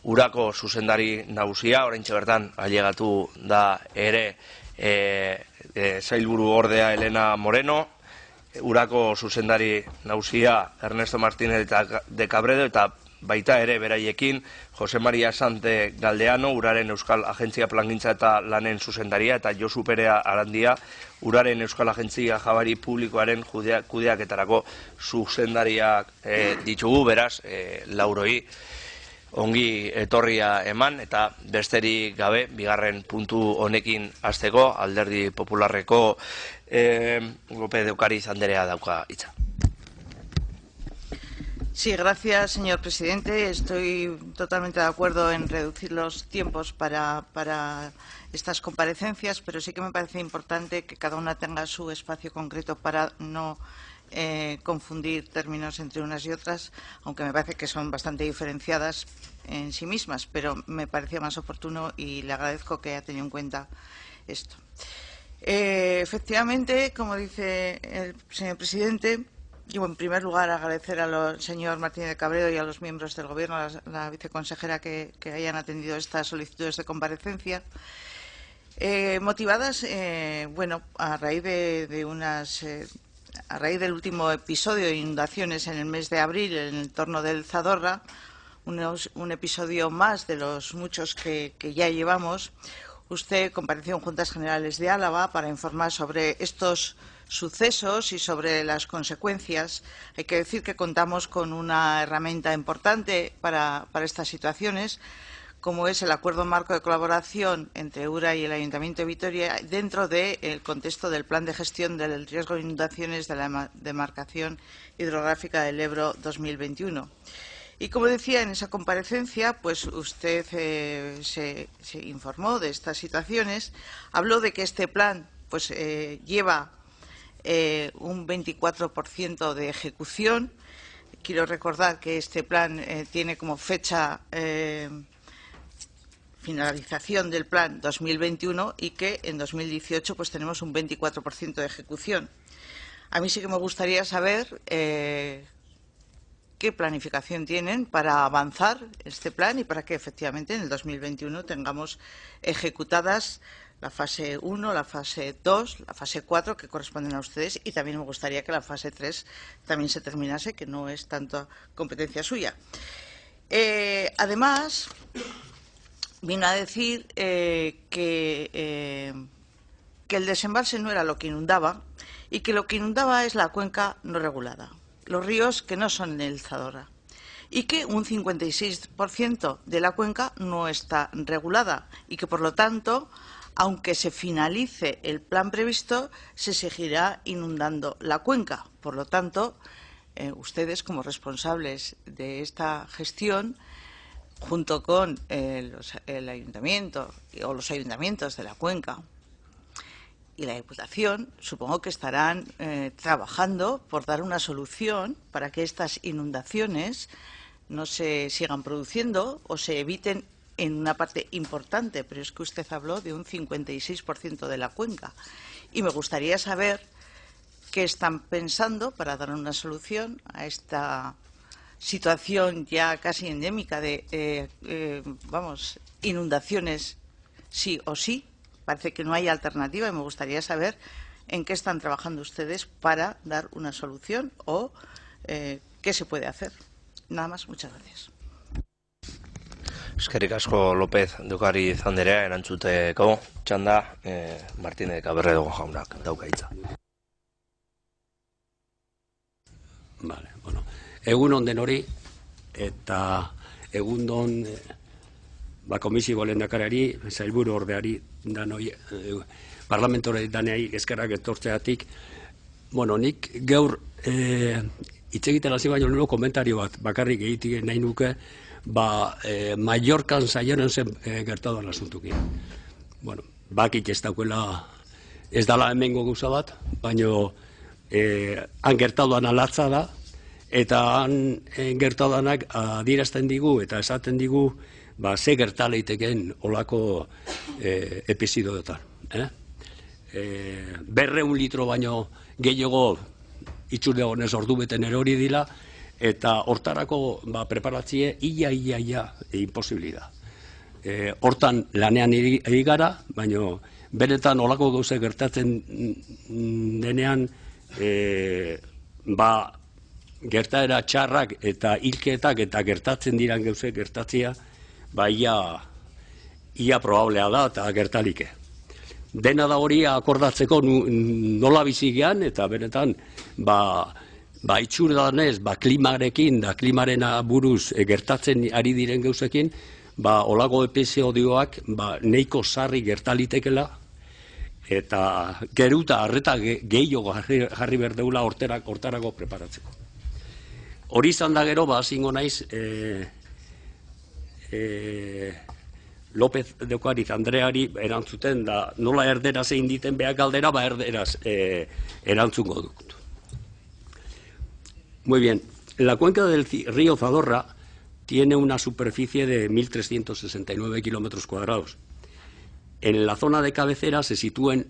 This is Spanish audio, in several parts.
Urako zuzendari nagusia, oraintxe bertan ailegatu da ere sailburu ordea Elena Moreno, Urako zuzendari nagusia Ernesto Martínez de Cabredo eta baita ere beraiekin Jose Maria Sante Galdeano, Uraren Euskal Agentzia Plangintza eta Lanen zuzendaria, eta Josu Perea Arandia, Uraren Euskal Agentzia Jabari Publikoaren kudeaketarako zuzendariak ditugu, beraz, lauroi ongi etorria eman, eta besterik gabe, bigarren puntu honekin hasteko, Alderdi Popularreko López de Ocariz Anderea dauka hitza. Sí, gracias, señor presidente. Estoy totalmente de acuerdo en reducir los tiempos para estas comparecencias, pero sí que me parece importante que cada una tenga su espacio concreto para no confundir términos entre unas y otras, aunque me parece que son bastante diferenciadas en sí mismas, pero me parecía más oportuno y le agradezco que haya tenido en cuenta esto. Efectivamente, como dice el señor presidente, yo, en primer lugar, agradecer al señor Martínez de Cabredo y a los miembros del Gobierno, a la viceconsejera, que hayan atendido estas solicitudes de comparecencia, motivadas, bueno, a raíz del último episodio de inundaciones en el mes de abril en el entorno del Zadorra, un episodio más de los muchos que ya llevamos. Usted compareció en Juntas Generales de Álava para informar sobre estos sucesos y sobre las consecuencias. Hay que decir que contamos con una herramienta importante para estas situaciones, como es el Acuerdo Marco de Colaboración entre URA y el Ayuntamiento de Vitoria dentro del contexto del Plan de Gestión del Riesgo de Inundaciones de la Demarcación Hidrográfica del Ebro 2021. Y como decía, en esa comparecencia, pues usted se informó de estas situaciones, habló de que este plan pues lleva un 24% de ejecución. Quiero recordar que este plan tiene como fecha finalización del plan 2021 y que en 2018 pues tenemos un 24% de ejecución. A mí sí que me gustaría saber qué planificación tienen para avanzar este plan y para que efectivamente en el 2021 tengamos ejecutadas la fase 1, la fase 2, la fase 4 que corresponden a ustedes, y también me gustaría que la fase 3 también se terminase, que no es tanto competencia suya. Además, vino a decir que el desembalse no era lo que inundaba y que lo que inundaba es la cuenca no regulada, los ríos que no son el Zadorra, y que un 56% de la cuenca no está regulada y que, por lo tanto, aunque se finalice el plan previsto, se seguirá inundando la cuenca. Por lo tanto, ustedes, como responsables de esta gestión, junto con el ayuntamiento o los ayuntamientos de la cuenca y la Diputación, supongo que estarán trabajando por dar una solución para que estas inundaciones no se sigan produciendo o se eviten en una parte importante, pero es que usted habló de un 56% de la cuenca. Y me gustaría saber qué están pensando para dar una solución a esta situación ya casi endémica de, inundaciones sí o sí. Parece que no hay alternativa y me gustaría saber en qué están trabajando ustedes para dar una solución o qué se puede hacer. Nada más, muchas gracias. Eskerrik asko López de Ocariz Anderea, erantzuteko txanda Martínez de Cabredo jaunak dauka hitza. Vale, bueno. Egun den hori eta egun komisio lehendakariari, sailburu ordeari, danoi parlamentore danei eskerrak etortzeatik. Bueno, nik gaur hitz egiten hasi baino lehen komentario bat bakarrik egitik nahi nuke, Mallorcan saionen zen gertatu den asuntukin. Bueno, bakit ez dauela, ez dala hemengo gauza bat, baino han gertatuan alatza da, eta han gertatuanak adierazten digu eta esaten digu ze gerta leiteken olako episodoetan. 200 litro baino gehiago itxurde honez ordu beten erori dila, Eta hortarako preparatzie ia imposibilida. Hortan lanean egi gara, baina benetan olako gauze gertatzen denean gertaera txarrak eta hilketak eta gertatzen diran gauze gertatzea ia probablea da eta gertalike. Dena da hori akordatzeko nola bizigean eta benetan itxurdanez klimarekin da klimaren buruz gertatzen ari diren gauzekin olako episodioak neiko sarri gertalitekela eta geruta arreta gehiago jarri berdeula hortarako preparatzeko. Hori izan da gero, zingo naiz López de Ocariz Andreari erantzuten da nola erderaz egin diten behar galdera, erderaz erantzungo dut. Muy bien, la cuenca del río Zadorra tiene una superficie de 1.369 kilómetros cuadrados. En la zona de cabecera se sitúan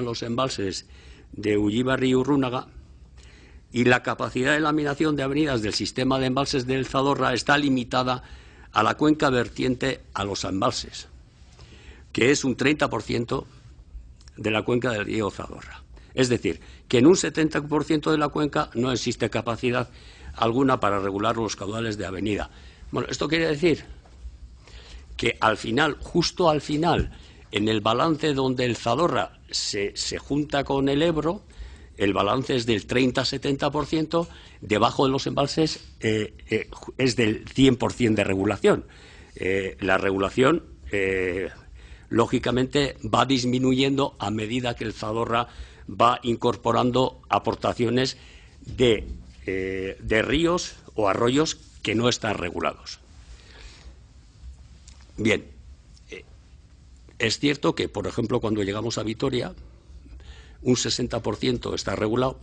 los embalses de Ullíbarri y Urrúnaga, y la capacidad de laminación de avenidas del sistema de embalses del Zadorra está limitada a la cuenca vertiente a los embalses, que es un 30% de la cuenca del río Zadorra. Es decir, que en un 70% de la cuenca no existe capacidad alguna para regular los caudales de avenida. Bueno, esto quiere decir que al final, justo al final, en el balance donde el Zadorra se junta con el Ebro, el balance es del 30-70%, debajo de los embalses es del 100% de regulación. La regulación, lógicamente, va disminuyendo a medida que el Zadorra va incorporando aportaciones de ríos o arroyos que no están regulados. Bien, es cierto que, por ejemplo, cuando llegamos a Vitoria, un 60% está regulado,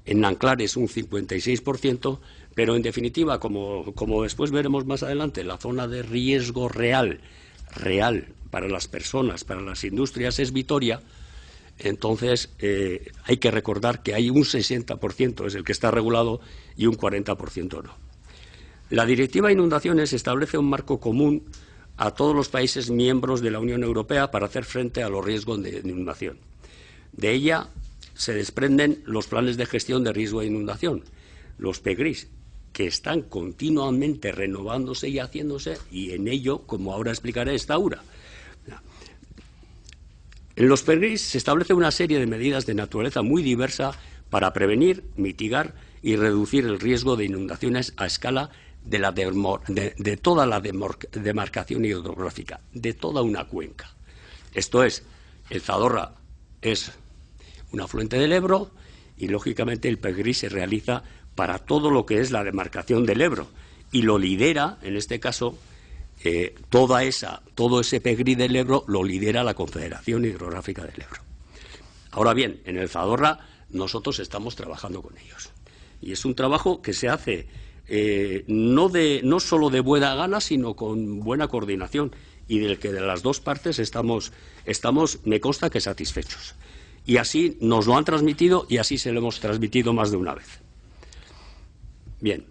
en Nanclares un 56%, pero en definitiva, como después veremos más adelante, la zona de riesgo real para las personas, para las industrias es Vitoria. Entonces hay que recordar que hay un 60% es el que está regulado y un 40% no. La Directiva de Inundaciones establece un marco común a todos los países miembros de la Unión Europea para hacer frente a los riesgos de inundación. De ella se desprenden los planes de gestión de riesgo de inundación, los PEGRIS, que están continuamente renovándose y haciéndose, y en ello, como ahora explicaré, está URA. En los PEGRIS se establece una serie de medidas de naturaleza muy diversa para prevenir, mitigar y reducir el riesgo de inundaciones a escala de toda la demarcación hidrográfica, de toda una cuenca. Esto es, el Zadorra es un afluente del Ebro y, lógicamente, el PEGRIS se realiza para todo lo que es la demarcación del Ebro y lo lidera, en este caso, todo ese PEGRIS del Ebro lo lidera la Confederación Hidrográfica del Ebro. Ahora bien, en el Zadorra nosotros estamos trabajando con ellos y es un trabajo que se hace no solo de buena gana, sino con buena coordinación y del que de las dos partes estamos, me consta que satisfechos. Y así nos lo han transmitido y así se lo hemos transmitido más de una vez. Bien.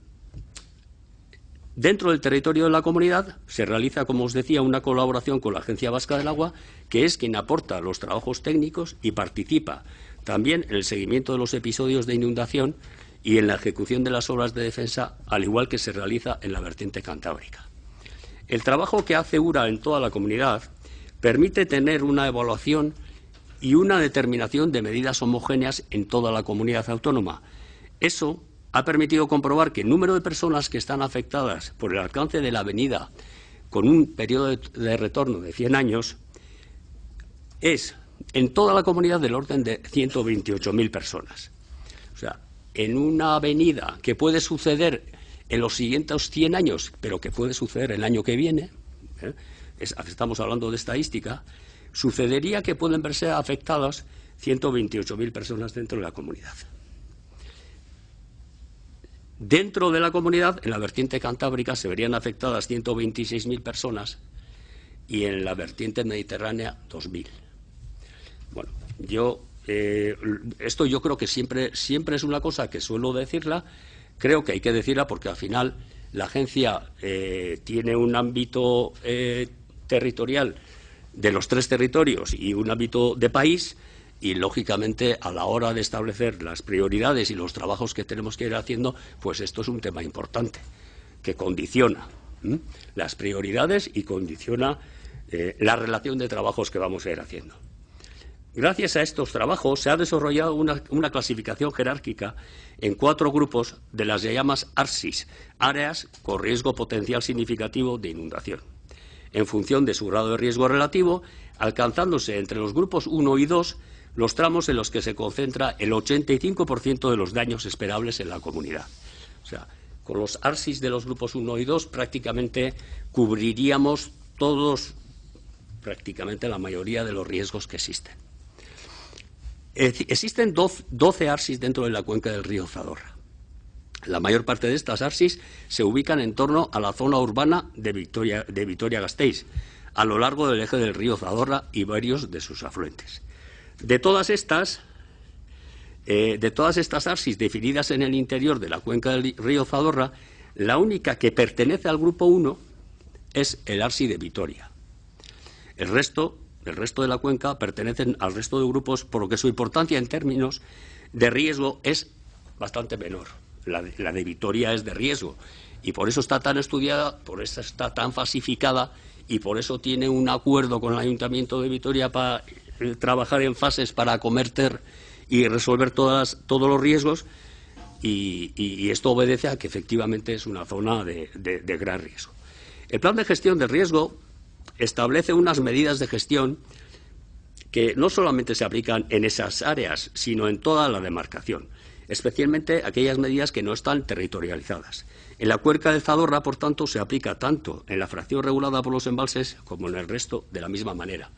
Dentro del territorio de la comunidad se realiza, como os decía, una colaboración con la Agencia Vasca del Agua, que es quien aporta los trabajos técnicos y participa también en el seguimiento de los episodios de inundación y en la ejecución de las obras de defensa, al igual que se realiza en la vertiente cantábrica. El trabajo que hace URA en toda la comunidad permite tener una evaluación y una determinación de medidas homogéneas en toda la comunidad autónoma. Eso ha permitido comprobar que el número de personas que están afectadas por el alcance de la avenida con un periodo de retorno de 100 años es en toda la comunidad del orden de 128.000 personas. O sea, en una avenida que puede suceder en los siguientes 100 años, pero que puede suceder el año que viene, estamos hablando de estadística, sucedería que pueden verse afectadas 128.000 personas dentro de la comunidad. Dentro de la comunidad, en la vertiente cantábrica, se verían afectadas 126.000 personas y en la vertiente mediterránea 2.000. Bueno, esto yo creo que siempre es una cosa que suelo decirla, creo que hay que decirla porque al final la agencia tiene un ámbito territorial de los 3 territorios y un ámbito de país, y lógicamente a la hora de establecer las prioridades y los trabajos que tenemos que ir haciendo, pues esto es un tema importante que condiciona las prioridades y condiciona la relación de trabajos que vamos a ir haciendo. Gracias a estos trabajos se ha desarrollado una clasificación jerárquica en 4 grupos de las llamadas ARSIS, áreas con riesgo potencial significativo de inundación, en función de su grado de riesgo relativo, alcanzándose entre los grupos 1 y 2 los tramos en los que se concentra el 85% de los daños esperables en la comunidad. O sea, con los ARSIS de los grupos 1 y 2 prácticamente cubriríamos todos, prácticamente la mayoría de los riesgos que existen. Existen 12 ARSIS dentro de la cuenca del río Zadorra. La mayor parte de estas ARSIS se ubican en torno a la zona urbana de Vitoria-Gasteiz, a lo largo del eje del río Zadorra y varios de sus afluentes. De todas estas ARSIS definidas en el interior de la cuenca del río Zadorra, la única que pertenece al grupo 1 es el ARSI de Vitoria. El resto de la cuenca pertenecen al resto de grupos, por lo que su importancia en términos de riesgo es bastante menor. La de Vitoria es de riesgo y por eso está tan estudiada, por eso está tan falsificada y por eso tiene un acuerdo con el Ayuntamiento de Vitoria para trabajar en fases para acometer y resolver todos los riesgos, y esto obedece a que efectivamente es una zona de gran riesgo. El plan de gestión del riesgo establece unas medidas de gestión que no solamente se aplican en esas áreas, sino en toda la demarcación, especialmente aquellas medidas que no están territorializadas. En la cuenca del Zadorra, por tanto, se aplica tanto en la fracción regulada por los embalses como en el resto de la misma manera.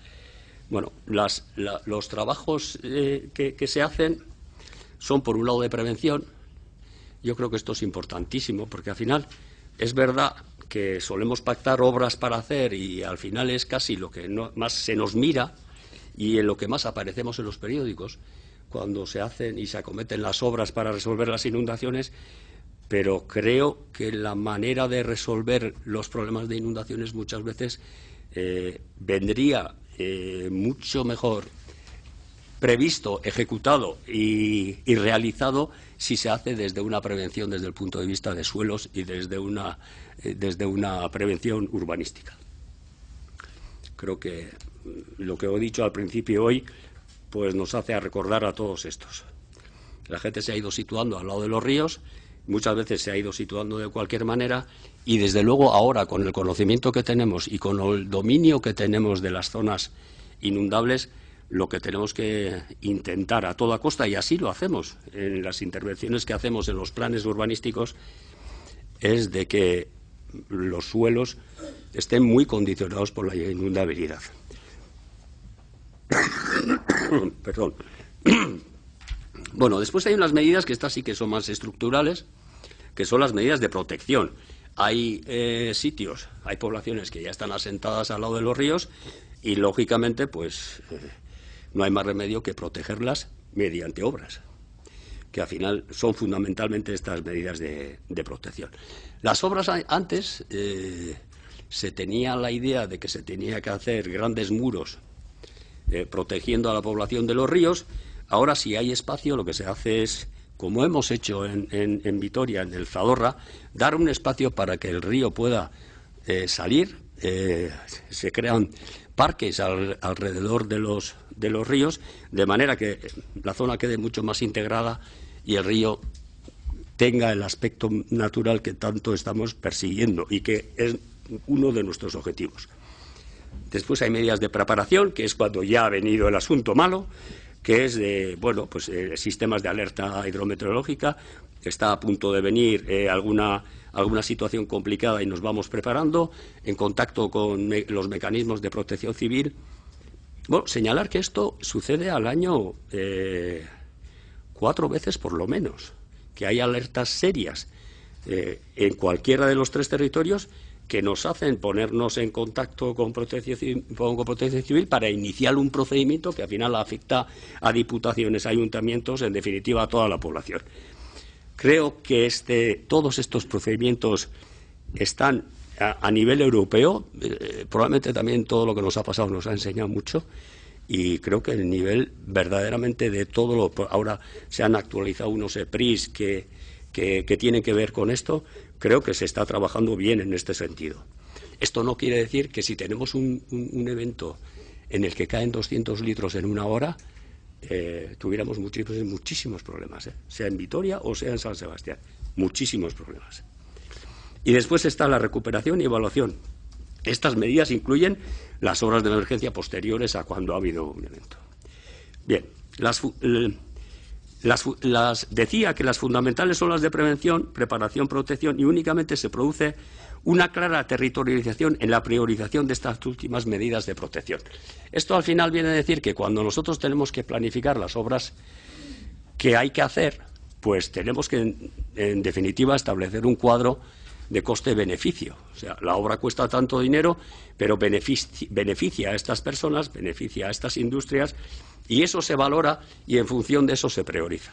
Bueno, los trabajos que se hacen son, por un lado, de prevención. Yo creo que esto es importantísimo porque al final es verdad que solemos pactar obras para hacer y al final es casi lo que más se nos mira y en lo que más aparecemos en los periódicos cuando se hacen y se acometen las obras para resolver las inundaciones, pero creo que la manera de resolver los problemas de inundaciones muchas veces vendría mucho mejor previsto, ejecutado y realizado si se hace desde una prevención desde el punto de vista de suelos y desde una prevención urbanística. Creo que lo que he dicho al principio hoy pues nos hace recordar a todos estos. La gente se ha ido situando al lado de los ríos, muchas veces se ha ido situando de cualquier manera y desde luego ahora con el conocimiento que tenemos y con el dominio que tenemos de las zonas inundables, lo que tenemos que intentar a toda costa, y así lo hacemos en las intervenciones que hacemos en los planes urbanísticos, es de que los suelos estén muy condicionados por la inundabilidad. Perdón. Bueno, después hay unas medidas que estas sí que son más estructurales, que son las medidas de protección. Hay sitios, hay poblaciones que ya están asentadas al lado de los ríos y, lógicamente, pues no hay más remedio que protegerlas mediante obras, que al final son fundamentalmente estas medidas de protección. Las obras antes se tenía la idea de que se tenía que hacer grandes muros protegiendo a la población de los ríos. Ahora, si hay espacio, lo que se hace es, como hemos hecho en Vitoria, en el Zadorra, dar un espacio para que el río pueda salir. Se crean parques alrededor de los ríos, de manera que la zona quede mucho más integrada y el río tenga el aspecto natural que tanto estamos persiguiendo y que es uno de nuestros objetivos. Después hay medidas de preparación, que es cuando ya ha venido el asunto malo, que es de, bueno, pues sistemas de alerta hidrometeorológica. Está a punto de venir alguna situación complicada y nos vamos preparando, en contacto con los mecanismos de protección civil. Bueno, señalar que esto sucede al año 4 veces por lo menos, que hay alertas serias en cualquiera de los 3 territorios que nos hacen ponernos en contacto con Protección Civil para iniciar un procedimiento que al final afecta a diputaciones, ayuntamientos, en definitiva a toda la población. Creo que todos estos procedimientos están a nivel europeo. Probablemente también todo lo que nos ha pasado nos ha enseñado mucho. Y creo que el nivel verdaderamente de todo ahora se han actualizado unos EPRIs que tienen que ver con esto. Creo que se está trabajando bien en este sentido. Esto no quiere decir que si tenemos un evento en el que caen 200 litros en una hora, tuviéramos muchísimos problemas, sea en Vitoria o sea en San Sebastián. Muchísimos problemas. Y después está la recuperación y evaluación. Estas medidas incluyen las obras de emergencia posteriores a cuando ha habido un evento. Bien, decía que las fundamentales son las de prevención, preparación, protección, y únicamente se produce una clara territorialización en la priorización de estas últimas medidas de protección. Esto al final viene a decir que cuando nosotros tenemos que planificar las obras que hay que hacer, pues tenemos que, en definitiva, establecer un cuadro de coste-beneficio. O sea, la obra cuesta tanto dinero, pero beneficia a estas personas, beneficia a estas industrias, y eso se valora y en función de eso se prioriza.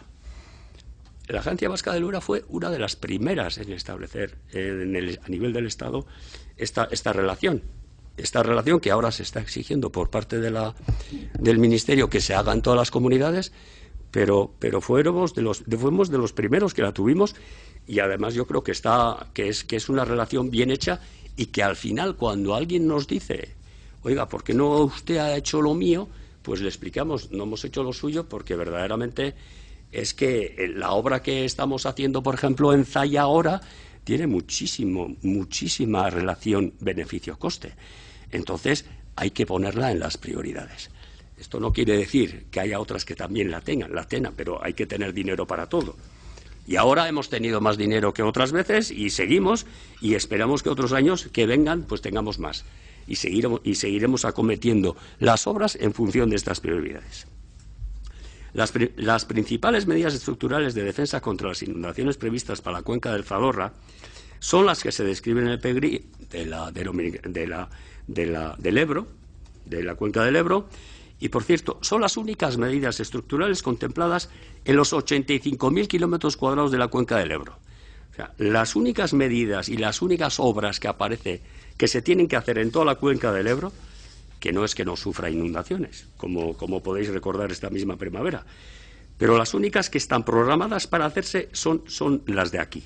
La Agencia Vasca del Ura fue una de las primeras en establecer a nivel del Estado esta relación. Esta relación que ahora se está exigiendo por parte del Ministerio que se haga en todas las comunidades, pero fuimos de los primeros que la tuvimos. Y además yo creo que es una relación bien hecha, y que al final, cuando alguien nos dice, oiga, ¿por qué no usted ha hecho lo mío?, pues le explicamos, no hemos hecho lo suyo, porque verdaderamente es que la obra que estamos haciendo, por ejemplo, en Zaya ahora, tiene muchísima relación beneficio-coste. Entonces, hay que ponerla en las prioridades. Esto no quiere decir que haya otras que también la tengan, pero hay que tener dinero para todo. Y ahora hemos tenido más dinero que otras veces y seguimos, y esperamos que otros años que vengan pues tengamos más. Y seguiremos acometiendo las obras en función de estas prioridades. Las principales medidas estructurales de defensa contra las inundaciones previstas para la cuenca del Zadorra son las que se describen en el PEGRI del Ebro, de la cuenca del Ebro. Y, por cierto, son las únicas medidas estructurales contempladas en los 85.000 kilómetros cuadrados de la cuenca del Ebro. O sea, las únicas medidas y las únicas obras que se tienen que hacer en toda la cuenca del Ebro, que no es que no sufra inundaciones, como podéis recordar esta misma primavera, pero las únicas que están programadas para hacerse son las de aquí,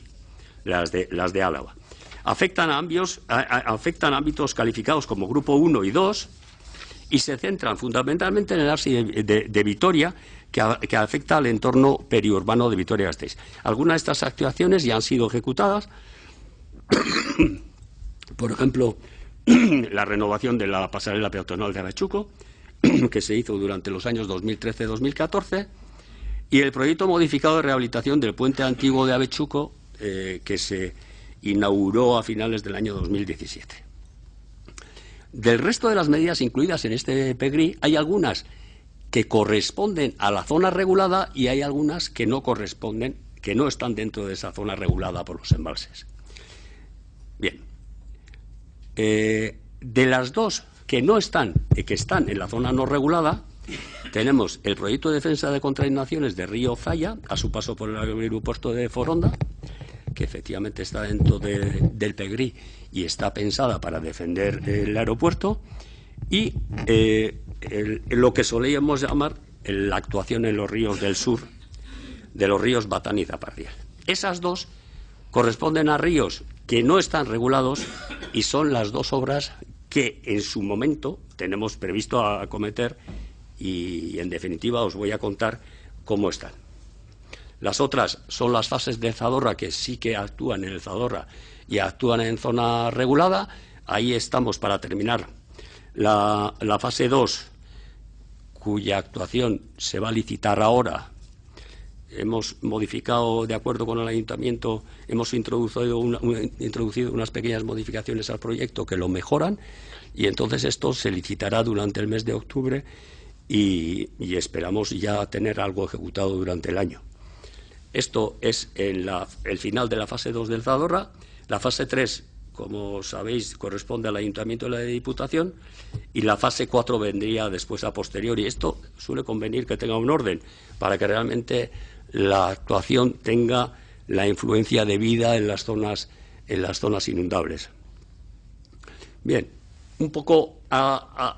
las de Álava. Afectan ámbitos calificados como Grupo 1 y 2, y se centran fundamentalmente en el ARSI de Vitoria, que afecta al entorno periurbano de Vitoria-Gasteiz. Algunas de estas actuaciones ya han sido ejecutadas. Por ejemplo, la renovación de la pasarela peatonal de Avechuco, que se hizo durante los años 2013-2014, y el proyecto modificado de rehabilitación del puente antiguo de Avechuco, que se inauguró a finales del año 2017. Del resto de las medidas incluidas en este PEGRI, hay algunas que corresponden a la zona regulada y hay algunas que no corresponden, que no están dentro de esa zona regulada por los embalses. Bien. De las dos que están en la zona no regulada, tenemos el proyecto de defensa de contra inundaciones de Río Zaya, a su paso por el aeropuerto de Foronda, que efectivamente está dentro del PEGRI y está pensada para defender el aeropuerto, y lo que solíamos llamar la actuación en los ríos del sur, de los ríos Batán y Zapardiel. Esas dos corresponden a ríos que no están regulados y son las dos obras que en su momento tenemos previsto acometer, y en definitiva os voy a contar cómo están. Las otras son las fases de Zadorra, que sí que actúan en el Zadorra y actúan en zona regulada. Ahí estamos para terminar la fase 2, cuya actuación se va a licitar ahora. Hemos modificado, de acuerdo con el ayuntamiento, hemos introducido unas pequeñas modificaciones al proyecto que lo mejoran, y entonces esto se licitará durante el mes de octubre y esperamos ya tener algo ejecutado durante el año. Esto es el final de la fase 2 del Zadorra. La fase 3, como sabéis, corresponde al Ayuntamiento de la Diputación, y la fase 4 vendría después a posteriori. Esto suele convenir que tenga un orden para que realmente la actuación tenga la influencia de vida en las zonas inundables. Bien, un poco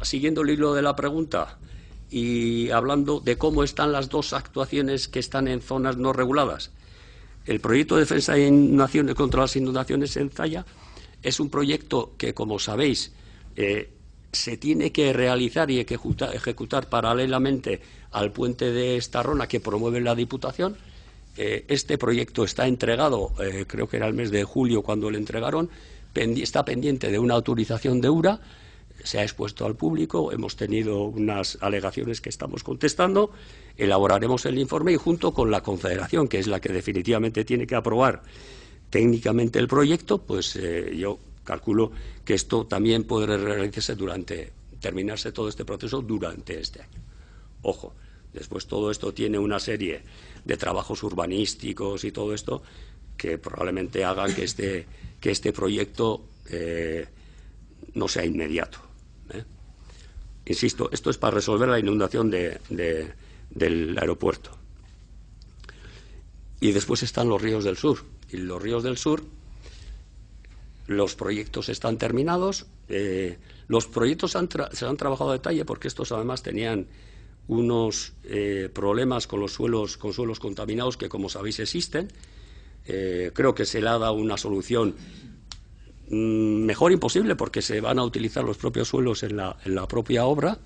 siguiendo el hilo de la pregunta y hablando de cómo están las dos actuaciones que están en zonas no reguladas. El proyecto de defensa e inundaciones contra las inundaciones en Zalla es un proyecto que, como sabéis, se tiene que realizar y ejecutar paralelamente al puente de Estarrona que promueve la Diputación. Este proyecto está entregado, creo que era el mes de julio cuando lo entregaron, está pendiente de una autorización de URA, se ha expuesto al público, hemos tenido unas alegaciones que estamos contestando, elaboraremos el informe y junto con la Confederación, que es la que definitivamente tiene que aprobar técnicamente el proyecto, pues yo calculo que esto también podrá realizarse terminarse todo este proceso durante este año. Ojo, después todo esto tiene una serie de trabajos urbanísticos y todo esto que probablemente hagan que este proyecto no sea inmediato. Insisto, esto es para resolver la inundación del aeropuerto. Y después están los ríos del sur. Y los ríos del sur, los proyectos están terminados. Los proyectos se han trabajado a detalle porque estos además tenían unos problemas con suelos contaminados que, como sabéis, existen. Creo que se le ha dado una solución mejor imposible porque se van a utilizar los propios suelos en la propia obra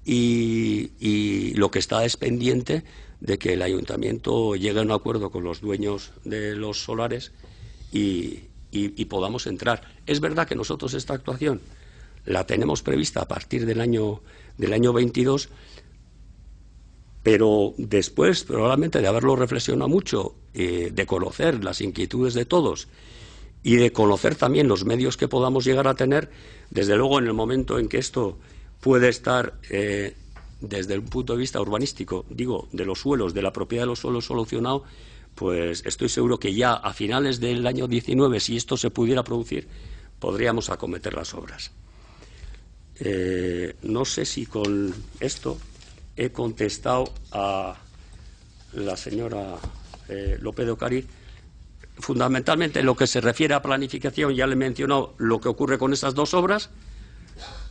y lo que está es pendiente de que el ayuntamiento llegue a un acuerdo con los dueños de los solares y podamos entrar. Es verdad que nosotros esta actuación la tenemos prevista a partir del año 22, pero después, probablemente de haberlo reflexionado mucho, de conocer las inquietudes de todos y de conocer también los medios que podamos llegar a tener, desde luego en el momento en que esto puede estar desde un punto de vista urbanístico, digo, de los suelos, de la propiedad de los suelos solucionado, pues estoy seguro que ya a finales del año 19, si esto se pudiera producir, podríamos acometer las obras. No sé si con esto he contestado a la señora López de Ocariz. Fundamentalmente, en lo que se refiere a planificación, ya le he mencionado lo que ocurre con esas dos obras,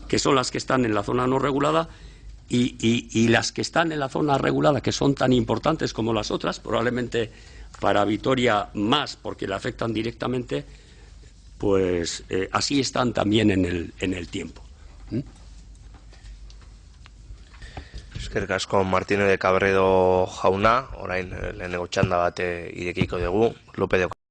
que son las que están en la zona no regulada, y las que están en la zona regulada, que son tan importantes como las otras, probablemente para Vitoria más, porque le afectan directamente, pues así están también en el tiempo. Eskerrik asko Martínez de Cabredo jauna, orain lehenengo txanda bat irekiko dugu, López de